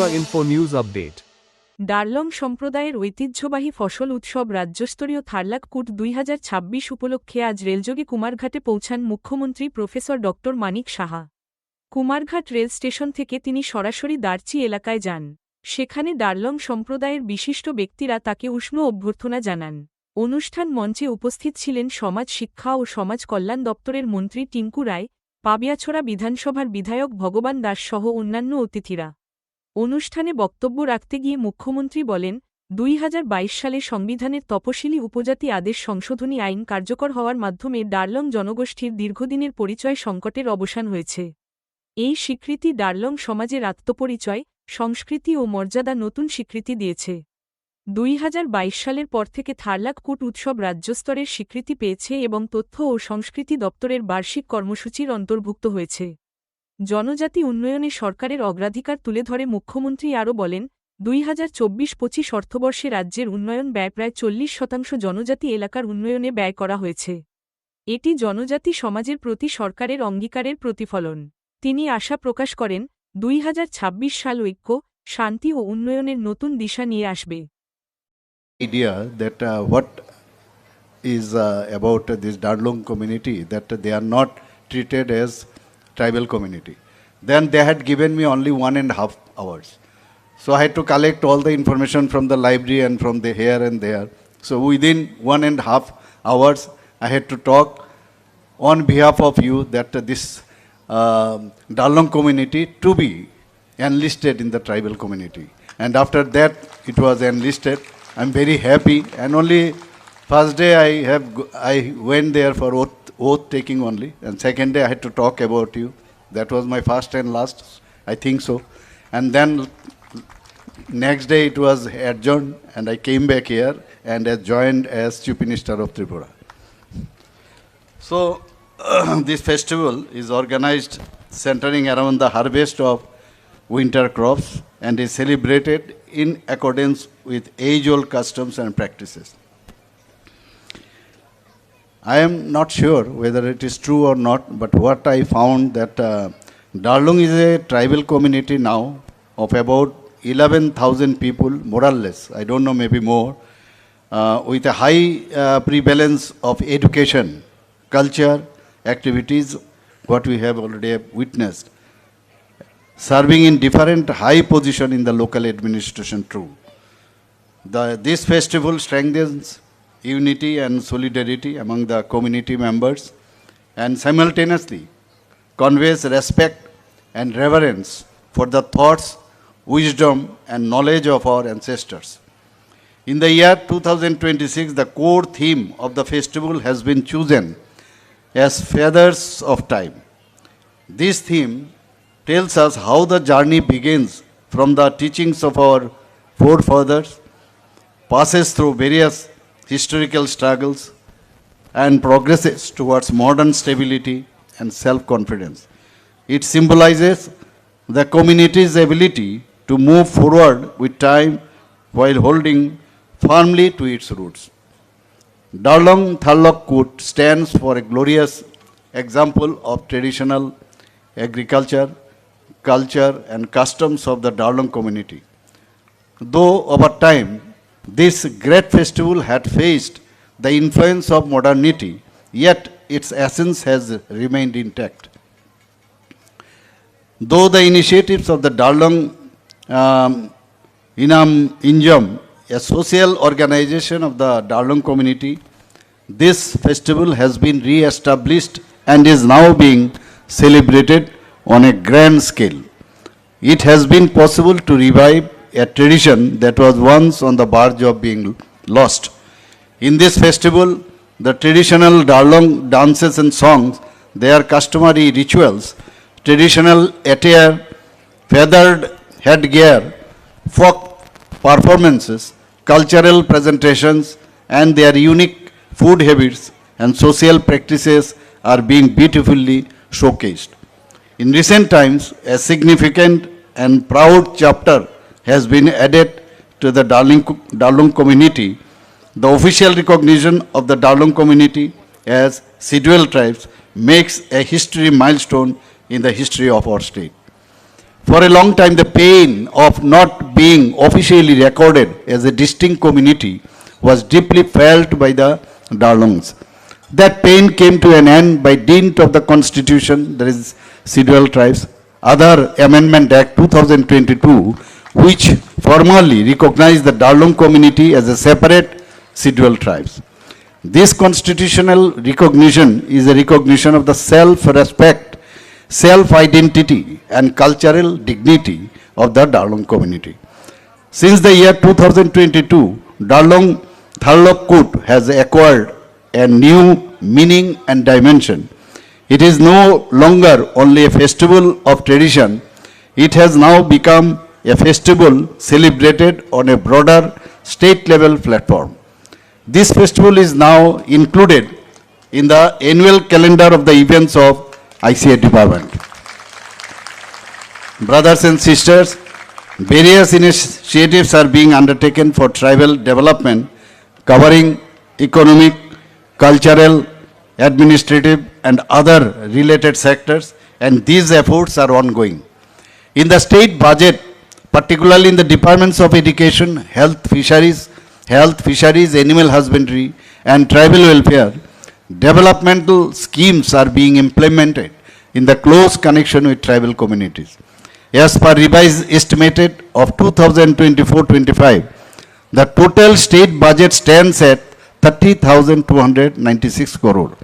Tripurainfo news update. Darlong সম্প্রদায়ের ঐতিহ্যবাহী ফসল উৎসব রাজ্যস্তরীয় থার্লাককুট 2026 উপলক্ষে আজ রেলযোগে কুমারঘাটে পৌঁছান মুখ্যমন্ত্রী প্রফেসর ড মানিক সাহা। কুমারঘাট রেল স্টেশন থেকে তিনি সরাসরি দার্চি এলাকায় যান। সেখানে ডারলং সম্প্রদায়ের বিশিষ্ট ব্যক্তিরা তাকে উষ্ণ অভ্যর্থনা জানান। অনুষ্ঠান মঞ্চে উপস্থিত ছিলেন সমাজ শিক্ষা ও সমাজ কল্যাণ দপ্তরের মন্ত্রী টিঙ্কু রায়, পাবিয়াছড়া বিধানসভার বিধায়ক ভগবান দাস সহ অন্যান্য অতিথিরা। অনুষ্ঠানে বক্তব্য রাখতে গিয়ে মুখ্যমন্ত্রী বলেন, 2022 সালে সংবিধানের তপশিলি উপজাতি আদেশ সংশোধনী আইন কার্যকর হওয়ার মাধ্যমে ডারলং জনগোষ্ঠীর দীর্ঘদিনের পরিচয় সংকটের অবসান হয়েছে। এই স্বীকৃতি ডারলং সমাজের আত্মপরিচয়, সংস্কৃতি ও মর্যাদা নতুন স্বীকৃতি দিয়েছে। 2022 সালের পর থেকে থার্লাককুট উৎসব রাজ্যস্তরের স্বীকৃতি পেয়েছে এবং তথ্য ও সংস্কৃতি দপ্তরের বার্ষিক কর্মসূচির অন্তর্ভুক্ত হয়েছে। জনজাতি উন্নয়নে সরকারের অগ্রাধিকার তুলে ধরে মুখ্যমন্ত্রী আরও বলেন, 2024-25 অর্থবর্ষে রাজ্যের উন্নয়ন ব্যয় প্রায় 40% জনজাতি এলাকার উন্নয়নে ব্যয় করা হয়েছে। এটি জনজাতি সমাজের প্রতি সরকারের অঙ্গীকারের প্রতিফলন। তিনি আশা প্রকাশ করেন, 2026 সাল ঐক্য, শান্তি ও উন্নয়নের নতুন দিশা নিয়ে আসবে। Idea that what is about this Darlong community, that they are not treated as tribal community. Then they had given me only 1.5 hours. So I had to collect all the information from the library and from the here and there. So within 1.5 hours, I had to talk on behalf of you that this Darlong community to be enlisted in the tribal community. And after that, it was enlisted. I'm very happy. And only first day I went there for oath taking only. And second day I had to talk about you. That was my first and last, I think so. And then next day it was adjourned and I came back here and joined as Chief Minister of Tripura. So this festival is organized centering around the harvest of winter crops and is celebrated in accordance with age-old customs and practices. I am not sure whether it is true or not, but what I found that Darlong is a tribal community now of about 11,000 people, more or less, I don't know, maybe more, with a high prevalence of education, culture, activities, what we have already witnessed, serving in different high position in the local administration too. This festival strengthens unity and solidarity among the community members and simultaneously conveys respect and reverence for the thoughts, wisdom and knowledge of our ancestors. In the year 2026, the core theme of the festival has been chosen as Feathers of Time. This theme tells us how the journey begins from the teachings of our forefathers, passes through various historical struggles, and progresses towards modern stability and self-confidence. It symbolizes the community's ability to move forward with time while holding firmly to its roots. Darlong Tharlakkut stands for a glorious example of traditional agriculture, culture and customs of the Darlong community. Though over time, this great festival had faced the influence of modernity, yet its essence has remained intact. Though the initiatives of the Darlong Injam, a social organization of the Darlong community, this festival has been re-established and is now being celebrated on a grand scale. It has been possible to revive a tradition that was once on the verge of being lost. In this festival, the traditional Darlong dances and songs, their customary rituals, traditional attire, feathered headgear, folk performances, cultural presentations, and their unique food habits and social practices are being beautifully showcased. In recent times, a significant and proud chapter has been added to the Darlong community. The official recognition of the Darlong community as scheduled tribes makes a history milestone in the history of our state. For a long time, the pain of not being officially recorded as a distinct community was deeply felt by the Darlungs. That pain came to an end by dint of the Constitution, that is Scheduled Tribes, other Amendment Act 2022, which formally recognized the Darlung community as a separate Scheduled Tribes. This constitutional recognition is a recognition of the self-respect, self-identity and cultural dignity of the Darlung community. Since the year 2022, Darlung Tharlok Kut has acquired a new meaning and dimension. It is no longer only a festival of tradition, it has now become a festival celebrated on a broader state-level platform. This festival is now included in the annual calendar of the events of ICA department. Brothers and sisters, various initiatives are being undertaken for tribal development, covering economic, cultural, administrative, and other related sectors, and these efforts are ongoing. In the state budget, particularly in the departments of education, health, fisheries, animal husbandry, and tribal welfare, developmental schemes are being implemented in the close connection with tribal communities. As per revised estimated of 2024-25, the total state budget stands at 30,296 crore.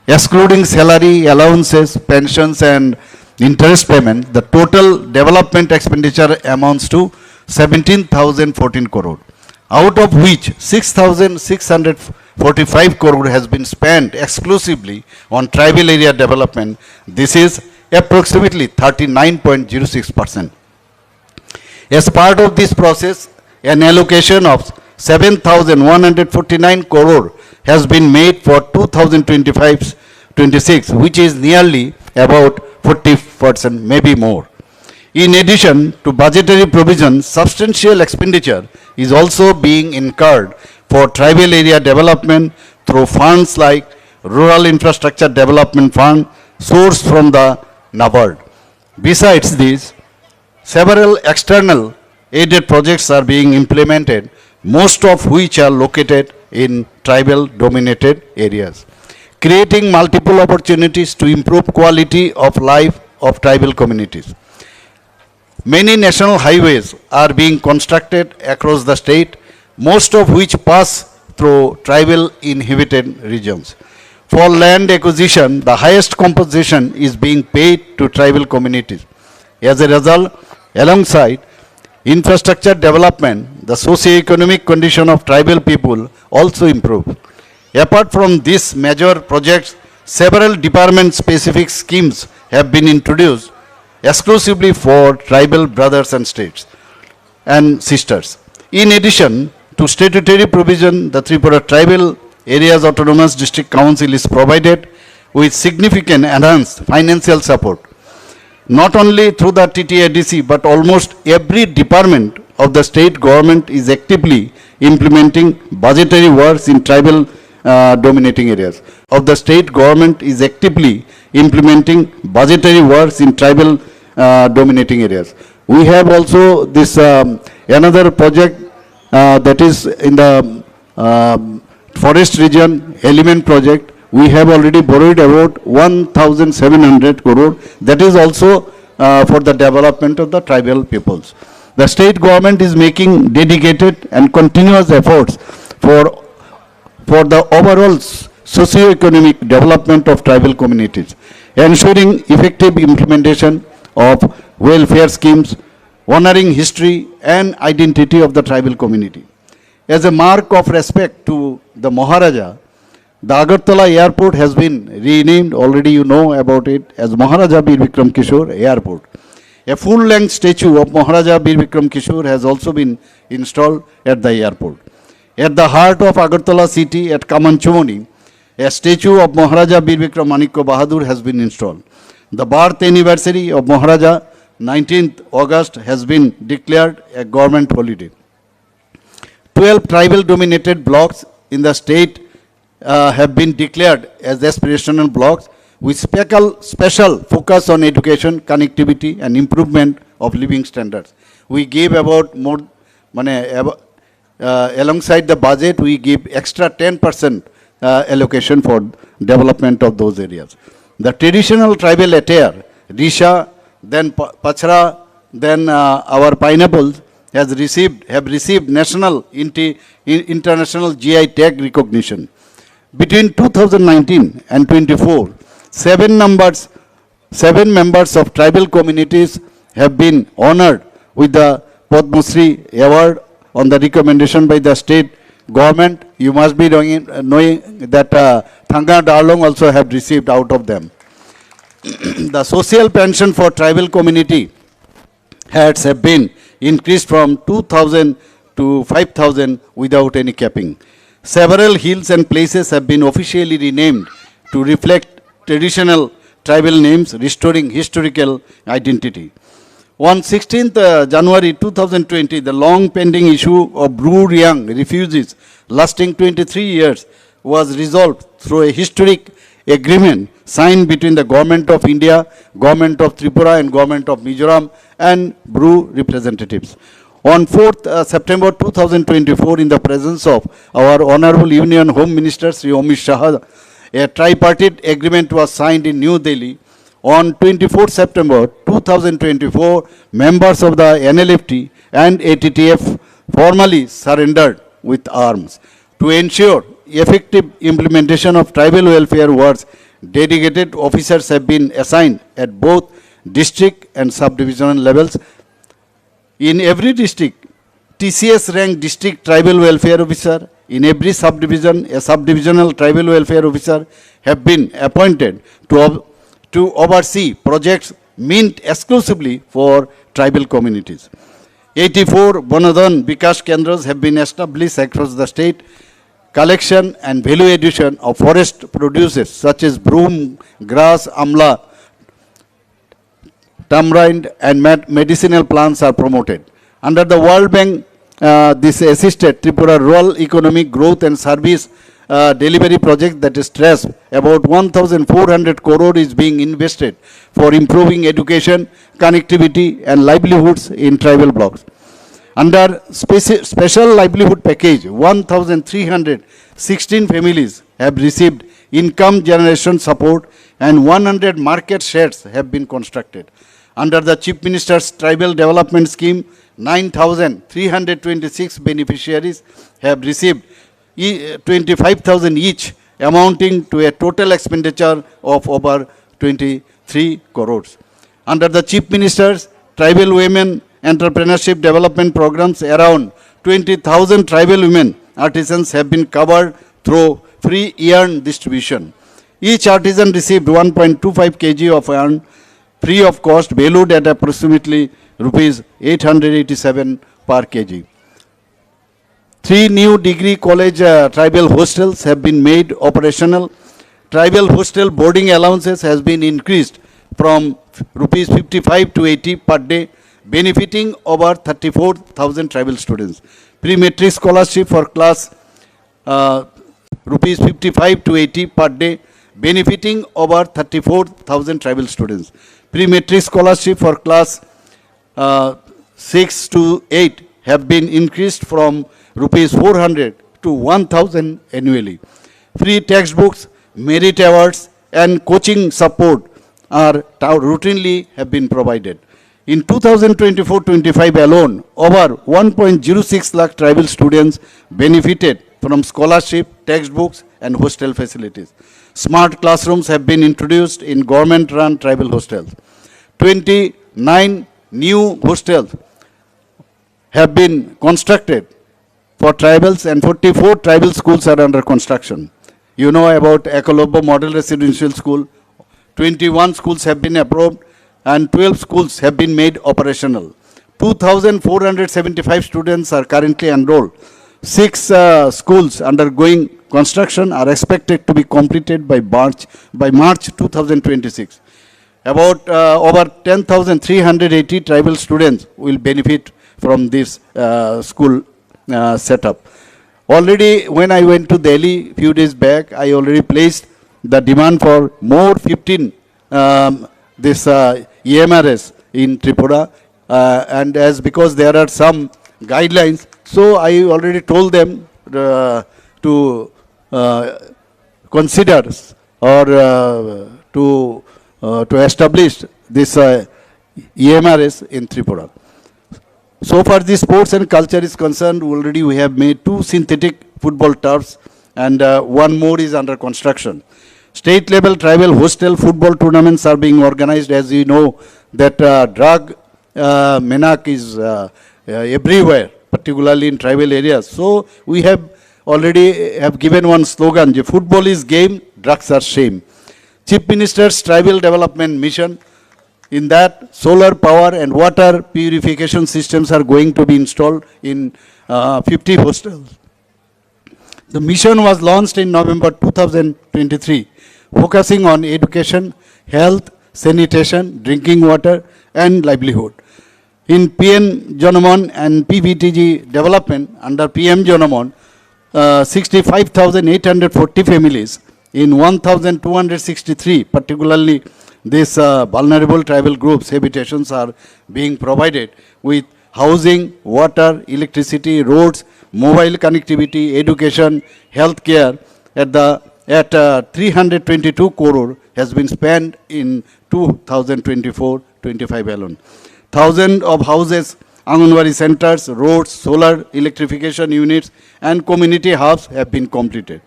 Excluding salary, allowances, pensions and interest payment, the total development expenditure amounts to 17,014 crore, out of which 6,645 crore has been spent exclusively on tribal area development. This is approximately 39.06%. As part of this process, an allocation of 7,149 crore has been made for 2025-26, which is nearly about 40%, maybe more. In addition to budgetary provision, substantial expenditure is also being incurred for tribal area development through funds like Rural Infrastructure Development Fund, sourced from the NABARD. Besides this, several external aided projects are being implemented, most of which are located in tribal dominated areas, creating multiple opportunities to improve quality of life of tribal communities. Many national highways are being constructed across the state, most of which pass through tribal inhabited regions. For land acquisition, the highest compensation is being paid to tribal communities. As a result, alongside infrastructure development, the socio-economic condition of tribal people also improve. Apart from these major projects, several department-specific schemes have been introduced exclusively for tribal brothers and states and sisters. In addition to statutory provision, the Tripura Tribal Areas Autonomous District Council is provided with significant enhanced financial support, not only through the TTADC, but almost every department of the state government is actively implementing budgetary works in tribal dominating areas. Of the state government is actively implementing budgetary works in tribal dominating areas. We have also this another project that is in the forest region element project. We have already borrowed about 1,700 crore. That is also for the development of the tribal peoples. The state government is making dedicated and continuous efforts for the overall socio-economic development of tribal communities, ensuring effective implementation of welfare schemes, honoring history and identity of the tribal community. As a mark of respect to the Maharaja, the Agartala Airport has been renamed, already you know about it, as Maharaja Bir Vikram Kishore Airport. A full-length statue of Maharaja Bir Vikram Kishore has also been installed at the airport. At the heart of Agartala city at Kamanchomoni, a statue of Maharaja Bir Vikram Manikya Bahadur has been installed. The birth anniversary of Maharaja, 19th August, has been declared a government holiday. 12 tribal dominated blocks in the state have been declared as aspirational blocks with special focus on education, connectivity and improvement of living standards. We gave about more, alongside the budget, we give extra 10% allocation for development of those areas. The traditional tribal attire, Risha, then Pachra, then our pineapples have received national international GI tag recognition. Between 2019 and 24, seven members of tribal communities have been honored with the Padma Shri award on the recommendation by the state government. You must be knowing that Thanga Darlong also have received out of them. The social pension for tribal community heads have been increased from 2,000 to 5,000 without any capping. Several hills and places have been officially renamed to reflect traditional tribal names, restoring historical identity. On 16th January 2020, the long pending issue of Bru-Riang refugees lasting 23 years was resolved through a historic agreement signed between the Government of India, Government of Tripura and Government of Mizoram and Bru representatives. On 4th September 2024, in the presence of our Honorable Union Home Minister Sri Amit Shah, a tripartite agreement was signed in New Delhi. On 24th September 2024, members of the NLFT and ATTF formally surrendered with arms. To ensure effective implementation of tribal welfare works, dedicated officers have been assigned at both district and subdivisional levels. In every district, TCS ranked district tribal welfare officer. In every subdivision, a subdivisional tribal welfare officer have been appointed to oversee projects meant exclusively for tribal communities. 84 Bonadhan Bikash Kendras have been established across the state. Collection and value addition of forest produces such as broom, grass, amla, tamarind and medicinal plants are promoted. Under the World Bank, this assisted Tripura Rural Economic Growth and Service Delivery Project, that is stressed about 1,400 crore is being invested for improving education, connectivity and livelihoods in tribal blocks. Under special livelihood package, 1,316 families have received income generation support and 100 market sheds have been constructed. Under the Chief Minister's Tribal Development Scheme, 9,326 beneficiaries have received 25,000 each, amounting to a total expenditure of over 23 crores. Under the Chief Minister's Tribal Women Entrepreneurship Development Programs, around 20,000 tribal women artisans have been covered through free yarn distribution. Each artisan received 1.25 kg of yarn free of cost, valued at approximately rupees 887 per kg. 3 new degree college tribal hostels have been made operational. Tribal hostel boarding allowances has been increased from rupees 55 to 80 per day, benefiting over 34,000 tribal students. Pre-matric scholarship for class rupees 55 to 80 per day, benefiting over 34,000 tribal students. Pre-matric scholarship for class 6 to 8 have been increased from rupees 400 to 1,000 annually. Free textbooks, merit awards and coaching support are routinely have been provided. In 2024-25 alone, over 1.06 lakh tribal students benefited from scholarship, textbooks and hostel facilities. Smart classrooms have been introduced in government-run tribal hostels. 29 new hostels have been constructed for tribals and 44 tribal schools are under construction. You know about Ekolobya Model Residential School. 21 schools have been approved and 12 schools have been made operational. 2,475 students are currently enrolled. 6 schools undergoing construction are expected to be completed by March 2026. About over 10,380 tribal students will benefit from this school setup. Already when I went to Delhi a few days back, I already placed the demand for more 15 EMRS in Tripura. and as because there are some guidelines, so I already told them to consider or to establish this EMRS in Tripura. So far, the sports and culture is concerned, already we have made 2 synthetic football turfs and 1 more is under construction. State level tribal hostel football tournaments are being organized. As you know, that drug menace is everywhere, particularly in tribal areas. So we have already have given one slogan, football is game, drugs are shame. Chief Minister's Tribal Development Mission, in that solar power and water purification systems are going to be installed in 50 hostels. The mission was launched in November 2023, focusing on education, health, sanitation, drinking water, and livelihood. In PM Janamon and PVTG development under PM Janamon, 65,840 families in 1,263, particularly these vulnerable tribal groups, habitations are being provided with housing, water, electricity, roads, mobile connectivity, education, healthcare at 322 crore has been spent in 2024-25 alone. Thousands of houses, Anganwadi centers, roads, solar electrification units, and community hubs have been completed.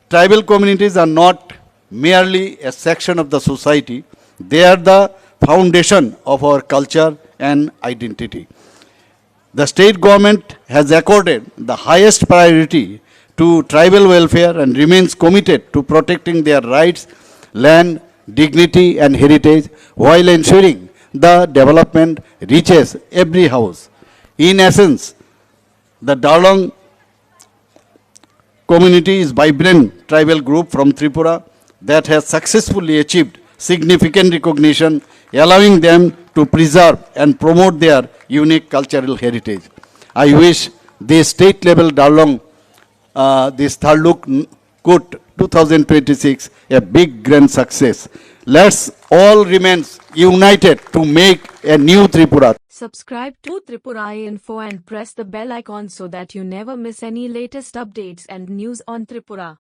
Tribal communities are not merely a section of the society, they are the foundation of our culture and identity. The state government has accorded the highest priority to tribal welfare and remains committed to protecting their rights, land, dignity and heritage while ensuring the development reaches every house. In essence, the Darlong community is a vibrant tribal group from Tripura that has successfully achieved significant recognition, allowing them to preserve and promote their unique cultural heritage. I wish this state level Darlong, this Tharluk Kut 2026 a big grand success. Let's all remain united to make a new Tripura. Subscribe to Tripurainfo and press the bell icon so that you never miss any latest updates and news on Tripura.